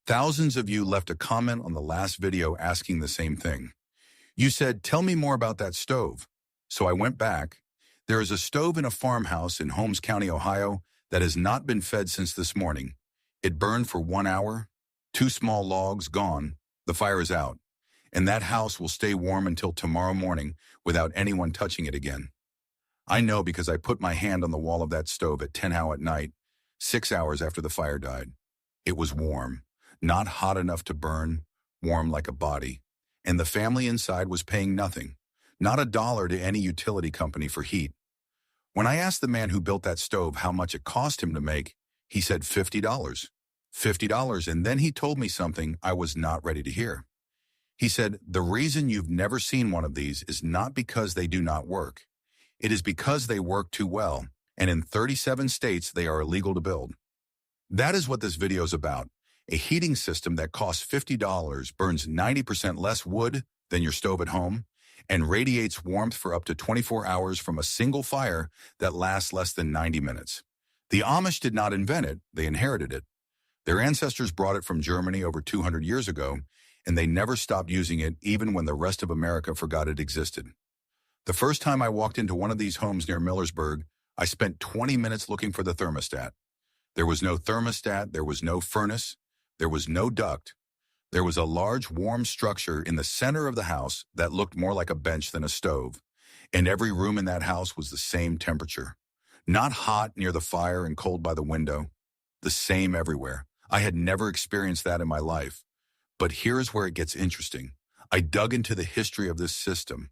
Thousands of you left a comment on the last video asking the same thing. You said, "Tell me more about that stove." So I went back. There is a stove in a farmhouse in Holmes County, Ohio, that has not been fed since this morning. It burned for 1 hour, 2 small logs gone, the fire is out, and that house will stay warm until tomorrow morning without anyone touching it again. I know because I put my hand on the wall of that stove at 10 at night, 6 hours after the fire died. It was warm, not hot enough to burn, warm like a body, and the family inside was paying nothing, not $1 to any utility company for heat. When I asked the man who built that stove how much it cost him to make, he said $50. $50, and then he told me something I was not ready to hear. He said, "The reason you've never seen one of these is not because they do not work. It is because they work too well, and in 37 states they are illegal to build." That is what this video is about. A heating system that costs $50, burns 90% less wood than your stove at home, and radiates warmth for up to 24 hours from a single fire that lasts less than 90 minutes. The Amish did not invent it, they inherited it. Their ancestors brought it from Germany over 200 years ago, and they never stopped using it even when the rest of America forgot it existed. The first time I walked into one of these homes near Millersburg, I spent 20 minutes looking for the thermostat. There was no thermostat, there was no furnace, there was no duct. There was a large, warm structure in the center of the house that looked more like a bench than a stove, and every room in that house was the same temperature. Not hot near the fire and cold by the window. The same everywhere. I had never experienced that in my life. But here's where it gets interesting. I dug into the history of this system,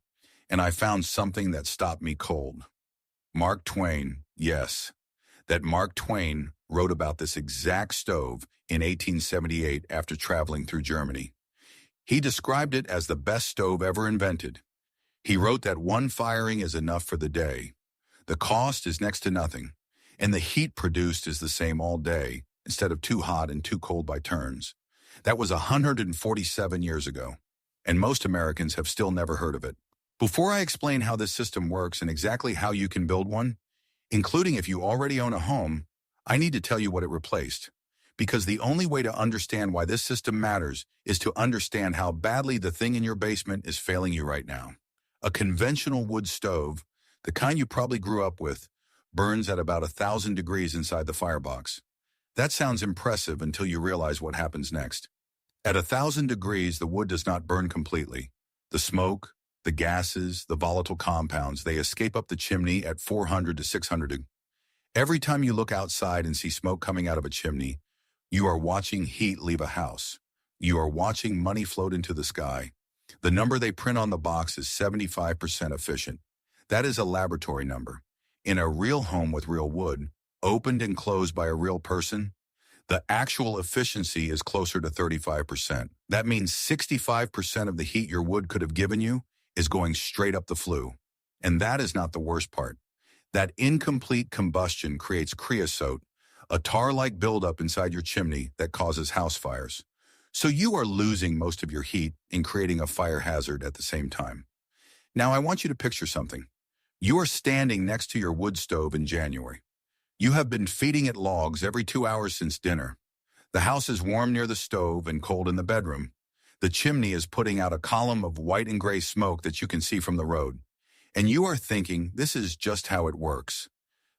and I found something that stopped me cold. Mark Twain, yes, that Mark Twain wrote about this exact stove in 1878 after traveling through Germany. He described it as the best stove ever invented. He wrote that one firing is enough for the day. The cost is next to nothing, and the heat produced is the same all day, instead of too hot and too cold by turns. That was 147 years ago, and most Americans have still never heard of it. Before I explain how this system works and exactly how you can build one, including if you already own a home, I need to tell you what it replaced. Because the only way to understand why this system matters is to understand how badly the thing in your basement is failing you right now. A conventional wood stove, the kind you probably grew up with, burns at about 1,000 degrees inside the firebox. That sounds impressive until you realize what happens next. At 1,000 degrees, the wood does not burn completely. The smoke, the gases, the volatile compounds, they escape up the chimney at 400 to 600 degrees. Every time you look outside and see smoke coming out of a chimney, you are watching heat leave a house. You are watching money float into the sky. The number they print on the box is 75% efficient. That is a laboratory number. In a real home with real wood, opened and closed by a real person, the actual efficiency is closer to 35%. That means 65% of the heat your wood could have given you is going straight up the flue. And that is not the worst part. That incomplete combustion creates creosote, a tar-like buildup inside your chimney that causes house fires. So you are losing most of your heat and creating a fire hazard at the same time. Now I want you to picture something. You are standing next to your wood stove in January. You have been feeding it logs every 2 hours since dinner. The house is warm near the stove and cold in the bedroom. The chimney is putting out a column of white and gray smoke that you can see from the road. And you are thinking, this is just how it works.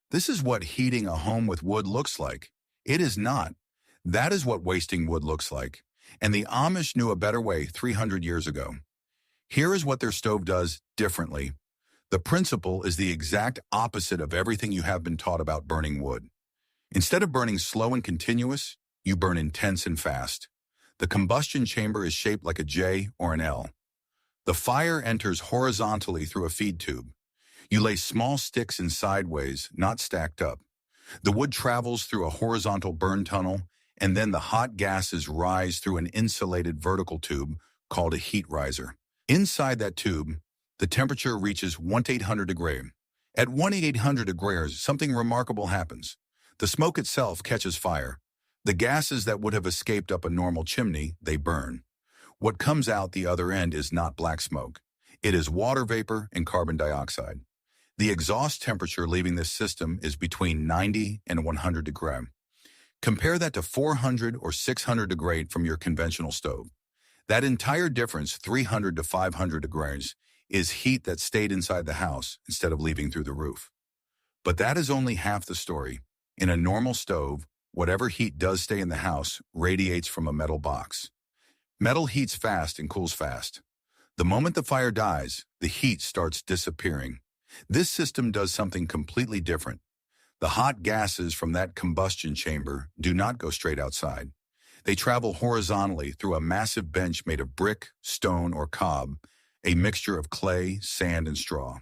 This is what heating a home with wood looks like. It is not. That is what wasting wood looks like. And the Amish knew a better way 300 years ago. Here is what their stove does differently. The principle is the exact opposite of everything you have been taught about burning wood. Instead of burning slow and continuous, you burn intense and fast. The combustion chamber is shaped like a J or an L. The fire enters horizontally through a feed tube. You lay small sticks in sideways, not stacked up. The wood travels through a horizontal burn tunnel, and then the hot gases rise through an insulated vertical tube called a heat riser. Inside that tube, the temperature reaches 1800 degrees. At 1800 degrees, something remarkable happens. The smoke itself catches fire. The gases that would have escaped up a normal chimney, they burn. What comes out the other end is not black smoke. It is water vapor and carbon dioxide. The exhaust temperature leaving this system is between 90 and 100 degrees. Compare that to 400 or 600 degrees from your conventional stove. That entire difference, 300 to 500 degrees, is heat that stayed inside the house instead of leaving through the roof. But that is only half the story. In a normal stove, whatever heat does stay in the house radiates from a metal box. Metal heats fast and cools fast. The moment the fire dies, the heat starts disappearing. This system does something completely different. The hot gases from that combustion chamber do not go straight outside. They travel horizontally through a massive bench made of brick, stone, or cob, a mixture of clay, sand, and straw.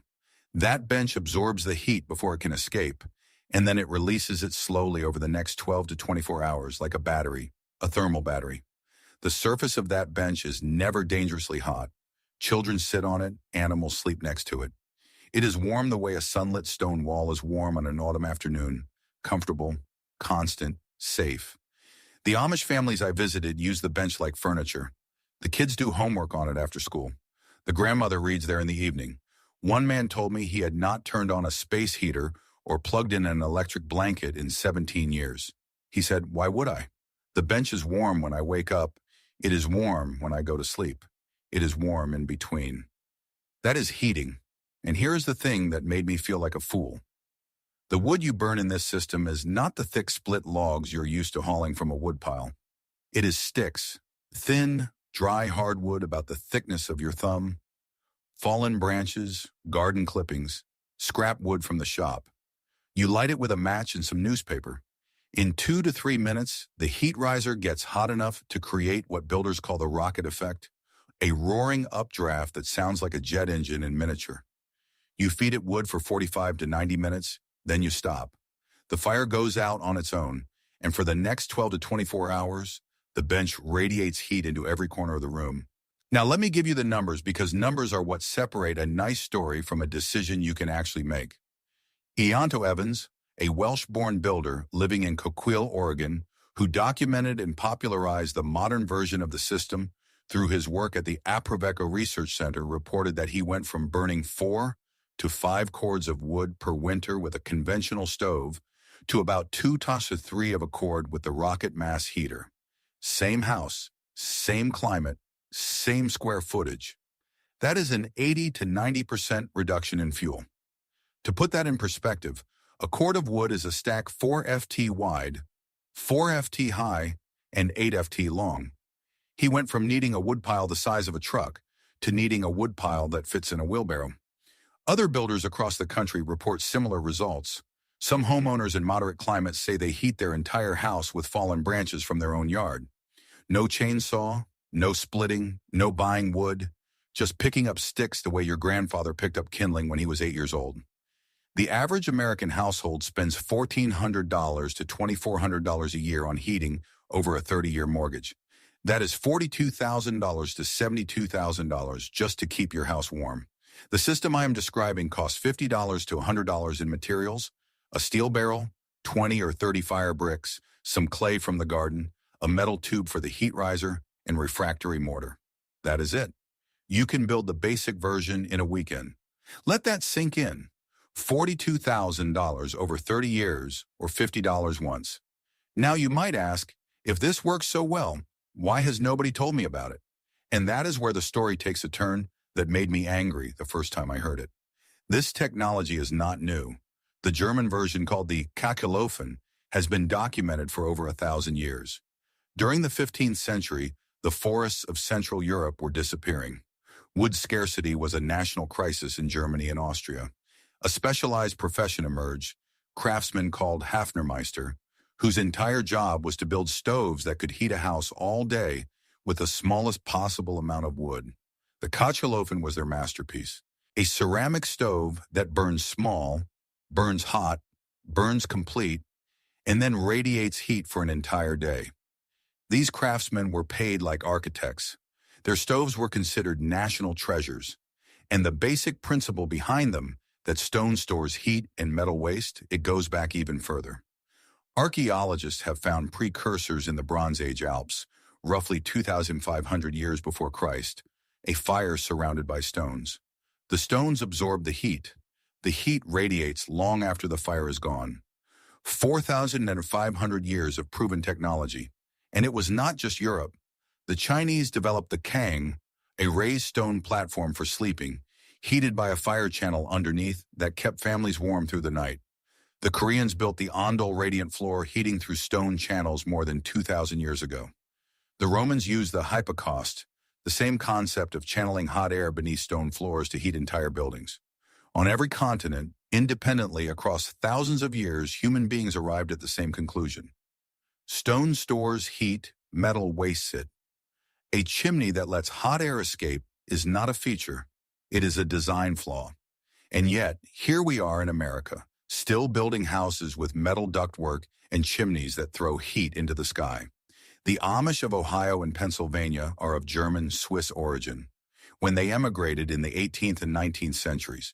That bench absorbs the heat before it can escape, and then it releases it slowly over the next 12 to 24 hours like a battery, a thermal battery. The surface of that bench is never dangerously hot. Children sit on it, animals sleep next to it. It is warm the way a sunlit stone wall is warm on an autumn afternoon, comfortable, constant, safe. The Amish families I visited use the bench like furniture. The kids do homework on it after school. The grandmother reads there in the evening. One man told me he had not turned on a space heater or plugged in an electric blanket in 17 years. He said, "Why would I? The bench is warm when I wake up. It is warm when I go to sleep. It is warm in between." That is heating. And here is the thing that made me feel like a fool. The wood you burn in this system is not the thick split logs you're used to hauling from a woodpile. It is sticks, thin, dry hardwood about the thickness of your thumb, fallen branches, garden clippings, scrap wood from the shop. You light it with a match and some newspaper. In 2 to 3 minutes, the heat riser gets hot enough to create what builders call the rocket effect, a roaring updraft that sounds like a jet engine in miniature. You feed it wood for 45 to 90 minutes, then you stop. The fire goes out on its own, and for the next 12 to 24 hours, the bench radiates heat into every corner of the room. Now let me give you the numbers because numbers are what separate a nice story from a decision you can actually make. Ianto Evans, a Welsh-born builder living in Coquille, Oregon, who documented and popularized the modern version of the system through his work at the Aproveco Research Center, reported that he went from burning 4 to 5 cords of wood per winter with a conventional stove to about 2 to 3 of a cord with the rocket mass heater. Same house, same climate, same square footage. That is an 80 to 90% reduction in fuel. To put that in perspective, a cord of wood is a stack 4 ft wide, 4 ft high, and 8 ft long. He went from needing a woodpile the size of a truck to needing a woodpile that fits in a wheelbarrow. Other builders across the country report similar results. Some homeowners in moderate climates say they heat their entire house with fallen branches from their own yard. No chainsaw, no splitting, no buying wood, just picking up sticks the way your grandfather picked up kindling when he was 8 years old. The average American household spends $1,400 to $2,400 a year on heating over a 30-year mortgage. That is $42,000 to $72,000 just to keep your house warm. The system I am describing costs $50 to $100 in materials, a steel barrel, 20 or 30 fire bricks, some clay from the garden, a metal tube for the heat riser, and refractory mortar. That is it. You can build the basic version in a weekend. Let that sink in. $42,000 over 30 years or $50 once. Now you might ask, if this works so well, why has nobody told me about it? And that is where the story takes a turn that made me angry the first time I heard it. This technology is not new. The German version, called the Kachelofen, has been documented for over 1,000 years. During the 15th century, the forests of Central Europe were disappearing. Wood scarcity was a national crisis in Germany and Austria. A specialized profession emerged, craftsmen called Hafnermeister, whose entire job was to build stoves that could heat a house all day with the smallest possible amount of wood. The Kachelofen was their masterpiece, a ceramic stove that burns small, burns hot, burns complete, and then radiates heat for an entire day. These craftsmen were paid like architects. Their stoves were considered national treasures, and the basic principle behind them, that stone stores heat and metal waste, it goes back even further. Archaeologists have found precursors in the Bronze Age Alps, roughly 2,500 years before Christ, a fire surrounded by stones. The stones absorb the heat. The heat radiates long after the fire is gone. 4,500 years of proven technology. And it was not just Europe. The Chinese developed the Kang, a raised stone platform for sleeping, heated by a fire channel underneath that kept families warm through the night. The Koreans built the Ondol radiant floor, heating through stone channels more than 2,000 years ago. The Romans used the hypocaust, the same concept of channeling hot air beneath stone floors to heat entire buildings. On every continent, independently across thousands of years, human beings arrived at the same conclusion. Stone stores heat, metal wastes it. A chimney that lets hot air escape is not a feature, it is a design flaw. And yet, here we are in America, still building houses with metal ductwork and chimneys that throw heat into the sky. The Amish of Ohio and Pennsylvania are of German-Swiss origin. When they emigrated in the 18th and 19th centuries,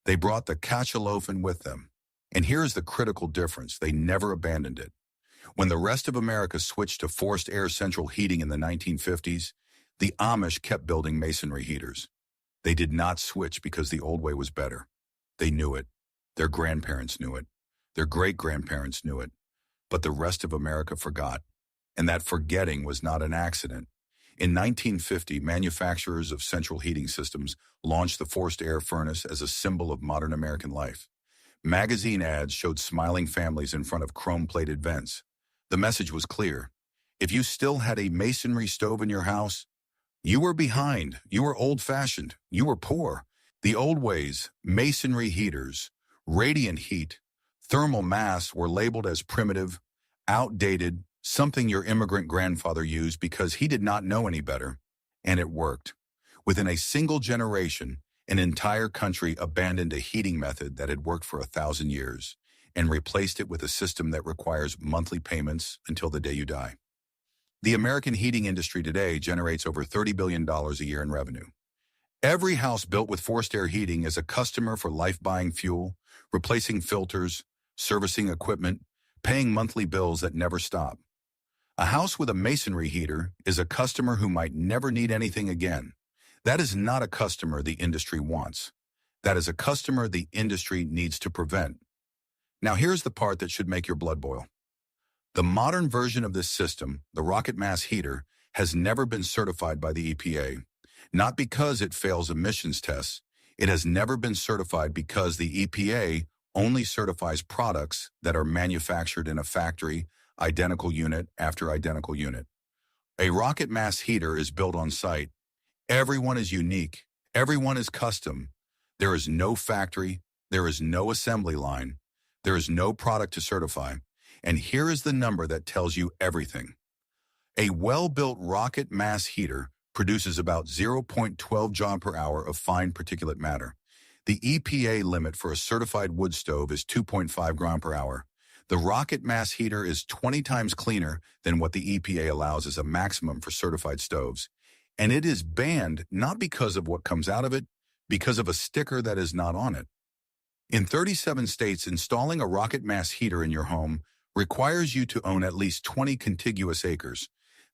they brought the Kachelofen with them. And here's the critical difference: they never abandoned it. When the rest of America switched to forced air central heating in the 1950s, the Amish kept building masonry heaters. They did not switch because the old way was better. They knew it. Their grandparents knew it. Their great-grandparents knew it. But the rest of America forgot. And that forgetting was not an accident. In 1950, manufacturers of central heating systems launched the forced air furnace as a symbol of modern American life. Magazine ads showed smiling families in front of chrome-plated vents. The message was clear. If you still had a masonry stove in your house, you were behind, you were old-fashioned, you were poor. The old ways, masonry heaters, radiant heat, thermal mass were labeled as primitive, outdated, something your immigrant grandfather used because he did not know any better. And it worked. Within a single generation, an entire country abandoned a heating method that had worked for 1,000 years and replaced it with a system that requires monthly payments until the day you die. The American heating industry today generates over $30 billion a year in revenue. Every house built with forced air heating is a customer for life, buying fuel, replacing filters, servicing equipment, paying monthly bills that never stop. A house with a masonry heater is a customer who might never need anything again. That is not a customer the industry wants. That is a customer the industry needs to prevent. Now here's the part that should make your blood boil. The modern version of this system, the rocket mass heater, has never been certified by the EPA. Not because it fails emissions tests. It has never been certified because the EPA only certifies products that are manufactured in a factory, identical unit after identical unit. A rocket mass heater is built on site. Everyone is unique. Everyone is custom. There is no factory. There is no assembly line. There is no product to certify. And here is the number that tells you everything. A well-built rocket mass heater produces about 0.12 joule per hour of fine particulate matter. The EPA limit for a certified wood stove is 2.5 grams per hour. The rocket mass heater is 20 times cleaner than what the EPA allows as a maximum for certified stoves. And it is banned not because of what comes out of it, because of a sticker that is not on it. In 37 states, installing a rocket mass heater in your home requires you to own at least 20 contiguous acres.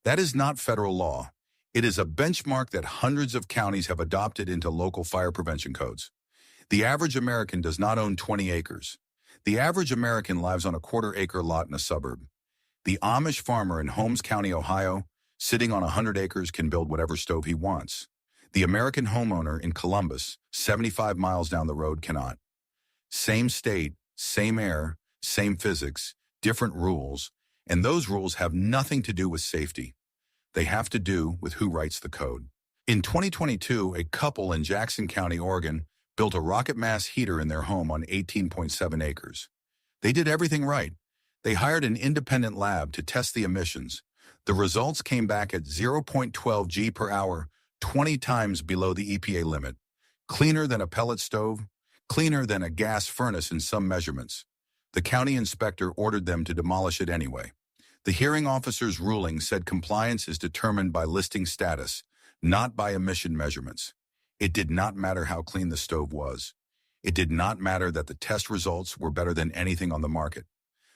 That is not federal law. It is a benchmark that hundreds of counties have adopted into local fire prevention codes. The average American does not own 20 acres. The average American lives on a quarter-acre lot in a suburb. The Amish farmer in Holmes County, Ohio, sitting on 100 acres, can build whatever stove he wants. The American homeowner in Columbus, 75 miles down the road, cannot. Same state, same air, same physics, different rules, and those rules have nothing to do with safety. They have to do with who writes the code. In 2022, a couple in Jackson County, Oregon, built a rocket mass heater in their home on 18.7 acres. They did everything right. They hired an independent lab to test the emissions. The results came back at 0.12 G per hour, 20 times below the EPA limit. Cleaner than a pellet stove, cleaner than a gas furnace in some measurements. The county inspector ordered them to demolish it anyway. The hearing officer's ruling said compliance is determined by listing status, not by emission measurements. It did not matter how clean the stove was. It did not matter that the test results were better than anything on the market.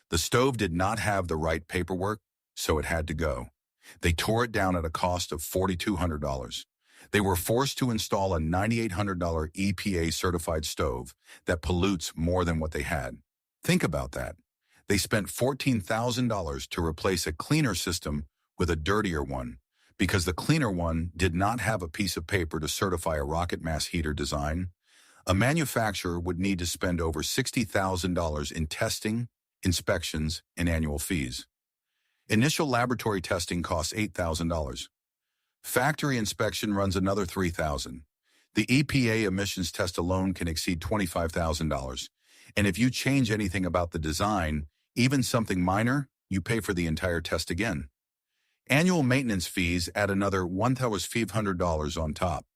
The stove did not have the right paperwork, so it had to go. They tore it down at a cost of $4,200. They were forced to install a $9,800 EPA-certified stove that pollutes more than what they had. Think about that. They spent $14,000 to replace a cleaner system with a dirtier one because the cleaner one did not have a piece of paper to certify a rocket mass heater design. A manufacturer would need to spend over $60,000 in testing, inspections, and annual fees. Initial laboratory testing costs $8,000. Factory inspection runs another $3,000. The EPA emissions test alone can exceed $25,000. And if you change anything about the design, even something minor, you pay for the entire test again. Annual maintenance fees add another $1,500 on top.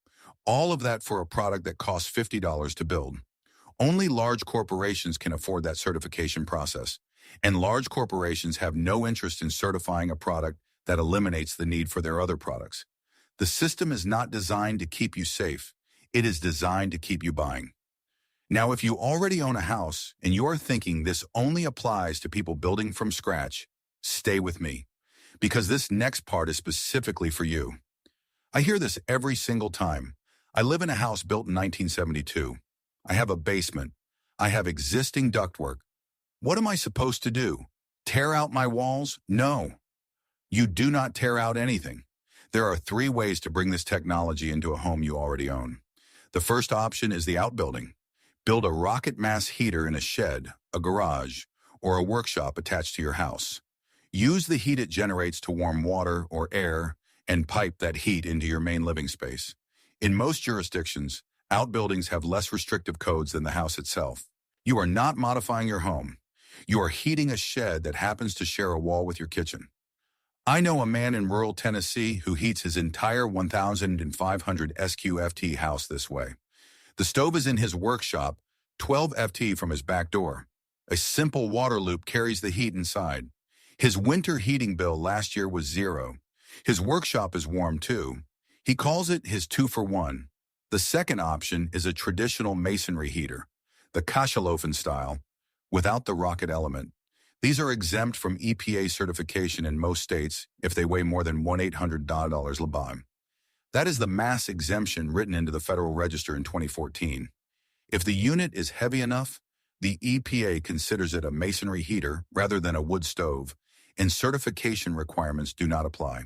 All of that for a product that costs $50 to build. Only large corporations can afford that certification process, and large corporations have no interest in certifying a product that eliminates the need for their other products. The system is not designed to keep you safe. It is designed to keep you buying. Now, if you already own a house and you're thinking this only applies to people building from scratch, stay with me, because this next part is specifically for you. I hear this every single time. I live in a house built in 1972. I have a basement. I have existing ductwork. What am I supposed to do? Tear out my walls? No. You do not tear out anything. There are 3 ways to bring this technology into a home you already own. The first option is the outbuilding. Build a rocket mass heater in a shed, a garage, or a workshop attached to your house. Use the heat it generates to warm water or air and pipe that heat into your main living space. In most jurisdictions, outbuildings have less restrictive codes than the house itself. You are not modifying your home. You are heating a shed that happens to share a wall with your kitchen. I know a man in rural Tennessee who heats his entire 1,500 SQFT house this way. The stove is in his workshop, 12 FT from his back door. A simple water loop carries the heat inside. His winter heating bill last year was $0. His workshop is warm too. He calls it his 2-for-1. The second option is a traditional masonry heater, the Kashelofen style, without the rocket element. These are exempt from EPA certification in most states if they weigh more than $1,800 labam. That is the mass exemption written into the Federal Register in 2014. If the unit is heavy enough, the EPA considers it a masonry heater rather than a wood stove, and certification requirements do not apply.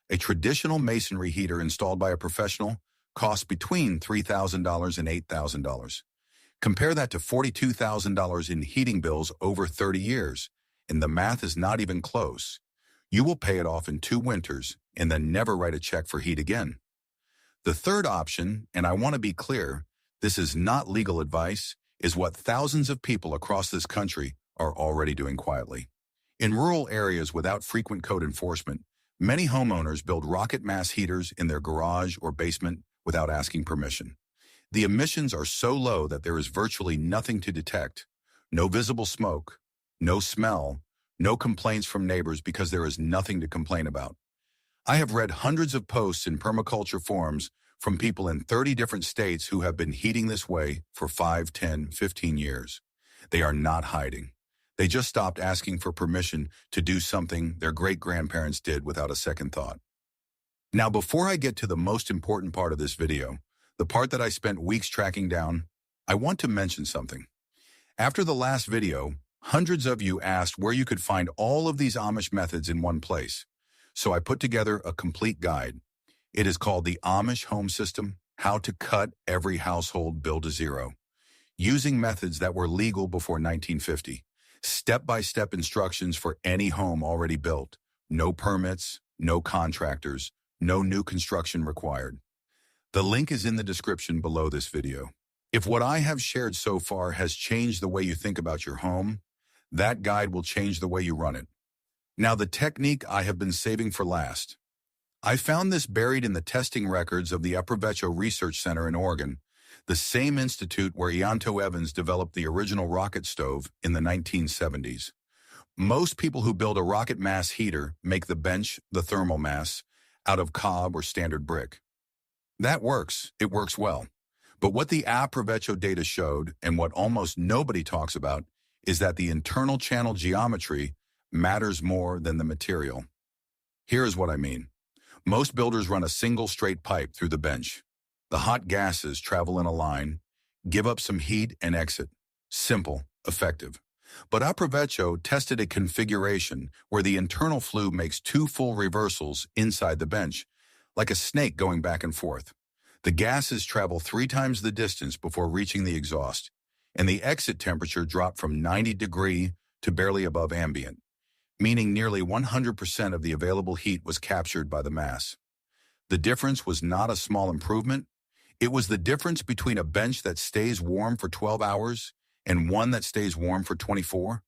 A traditional masonry heater installed by a professional costs between $3,000 and $8,000. Compare that to $42,000 in heating bills over 30 years, and the math is not even close. You will pay it off in 2 winters and then never write a check for heat again. The third option, and I want to be clear, this is not legal advice, is what thousands of people across this country are already doing quietly. In rural areas without frequent code enforcement, many homeowners build rocket mass heaters in their garage or basement without asking permission. The emissions are so low that there is virtually nothing to detect. No visible smoke, no smell, no complaints from neighbors because there is nothing to complain about. I have read hundreds of posts in permaculture forums from people in 30 different states who have been heating this way for 5, 10, 15 years. They are not hiding. They just stopped asking for permission to do something their great-grandparents did without a second thought. Now, before I get to the most important part of this video, the part that I spent weeks tracking down, I want to mention something. After the last video, hundreds of you asked where you could find all of these Amish methods in one place. So I put together a complete guide. It is called the Amish Home System, How to Cut Every Household Bill to Zero, using methods that were legal before 1950. Step-by-step instructions for any home already built. No permits, no contractors, no new construction required. The link is in the description below this video. If what I have shared so far has changed the way you think about your home, that guide will change the way you run it. Now, the technique I have been saving for last. I found this buried in the testing records of the Aprovecho Research Center in Oregon, the same institute where Ianto Evans developed the original rocket stove in the 1970s. Most people who build a rocket mass heater make the bench, the thermal mass, out of cob or standard brick. That works. It works well. But what the Aprovecho data showed, and what almost nobody talks about, is that the internal channel geometry matters more than the material. Here is what I mean. Most builders run a single straight pipe through the bench. The hot gases travel in a line, give up some heat, and exit. Simple, effective. But Aprovecho tested a configuration where the internal flue makes two full reversals inside the bench, like a snake going back and forth. The gases travel 3 times the distance before reaching the exhaust, and the exit temperature dropped from 90 to barely above ambient, meaning nearly 100% of the available heat was captured by the mass. The difference was not a small improvement. It was the difference between a bench that stays warm for 12 hours and one that stays warm for 24.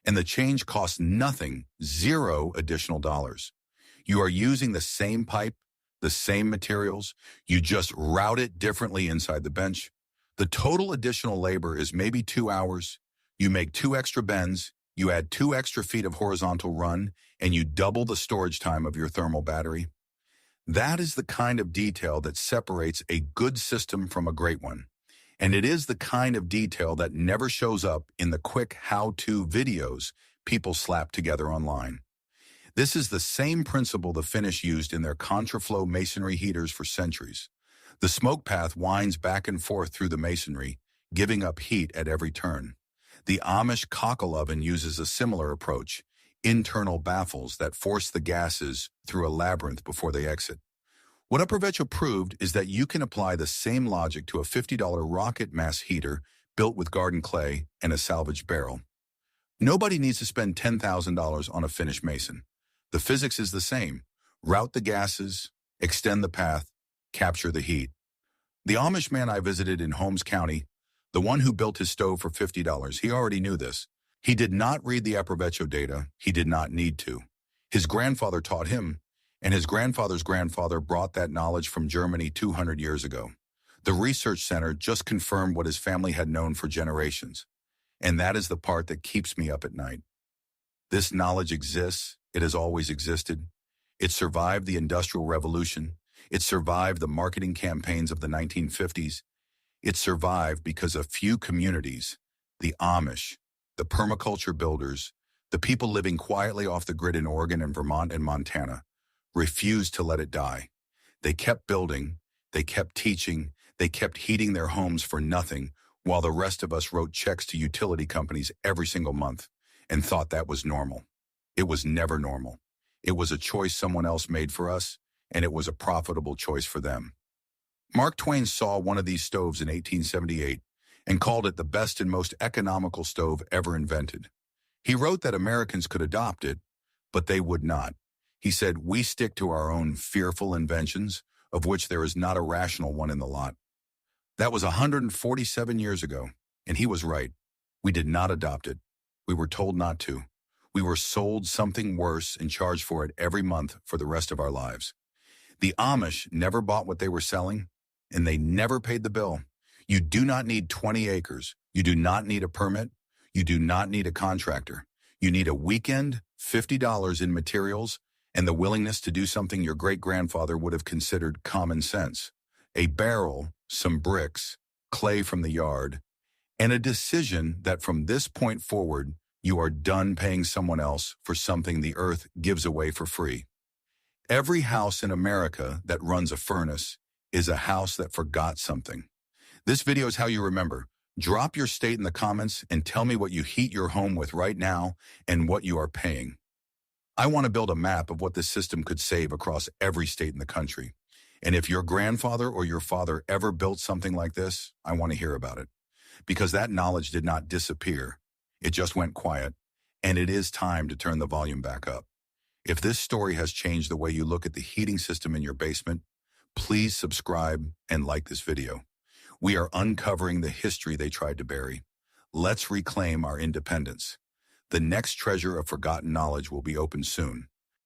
And the change costs nothing, zero additional dollars. You are using the same pipe, the same materials, you just route it differently inside the bench. The total additional labor is maybe 2 hours. You make 2 extra bends, you add 2 extra feet of horizontal run, and you double the storage time of your thermal battery. That is the kind of detail that separates a good system from a great one. And it is the kind of detail that never shows up in the quick how-to videos people slap together online. This is the same principle the Finnish used in their contraflow masonry heaters for centuries. The smoke path winds back and forth through the masonry, giving up heat at every turn. The Amish cockle oven uses a similar approach, internal baffles that force the gases through a labyrinth before they exit. What Aprovecho proved is that you can apply the same logic to a $50 rocket mass heater built with garden clay and a salvage barrel. Nobody needs to spend $10,000 on a Finnish mason. The physics is the same. Route the gases, extend the path, capture the heat. The Amish man I visited in Holmes County, the one who built his stove for $50, he already knew this. He did not read the Aprovecho data. He did not need to. His grandfather taught him, and his grandfather's grandfather brought that knowledge from Germany 200 years ago. The research center just confirmed what his family had known for generations. And that is the part that keeps me up at night. This knowledge exists. It has always existed. It survived the Industrial Revolution. It survived the marketing campaigns of the 1950s. It survived because a few communities, the Amish, the permaculture builders, the people living quietly off the grid in Oregon and Vermont and Montana, refused to let it die. They kept building, they kept teaching, they kept heating their homes for nothing, while the rest of us wrote checks to utility companies every single month and thought that was normal. It was never normal. It was a choice someone else made for us, and it was a profitable choice for them. Mark Twain saw one of these stoves in 1878 and called it the best and most economical stove ever invented. He wrote that Americans could adopt it, but they would not. He said, "We stick to our own fearful inventions, of which there is not a rational one in the lot." That was 147 years ago, and he was right. We did not adopt it. We were told not to. We were sold something worse and charged for it every month for the rest of our lives. The Amish never bought what they were selling, and they never paid the bill. You do not need 20 acres. You do not need a permit. You do not need a contractor. You need a weekend, $50 in materials, and the willingness to do something your great-grandfather would have considered common sense. A barrel, some bricks, clay from the yard, and a decision that from this point forward, you are done paying someone else for something the earth gives away for free. Every house in America that runs a furnace is a house that forgot something. This video is how you remember. Drop your state in the comments and tell me what you heat your home with right now and what you are paying. I want to build a map of what this system could save across every state in the country. And if your grandfather or your father ever built something like this, I want to hear about it. Because that knowledge did not disappear. It just went quiet. And it is time to turn the volume back up. If this story has changed the way you look at the heating system in your basement, please subscribe and like this video. We are uncovering the history they tried to bury. Let's reclaim our independence. The next treasure of forgotten knowledge will be opened soon.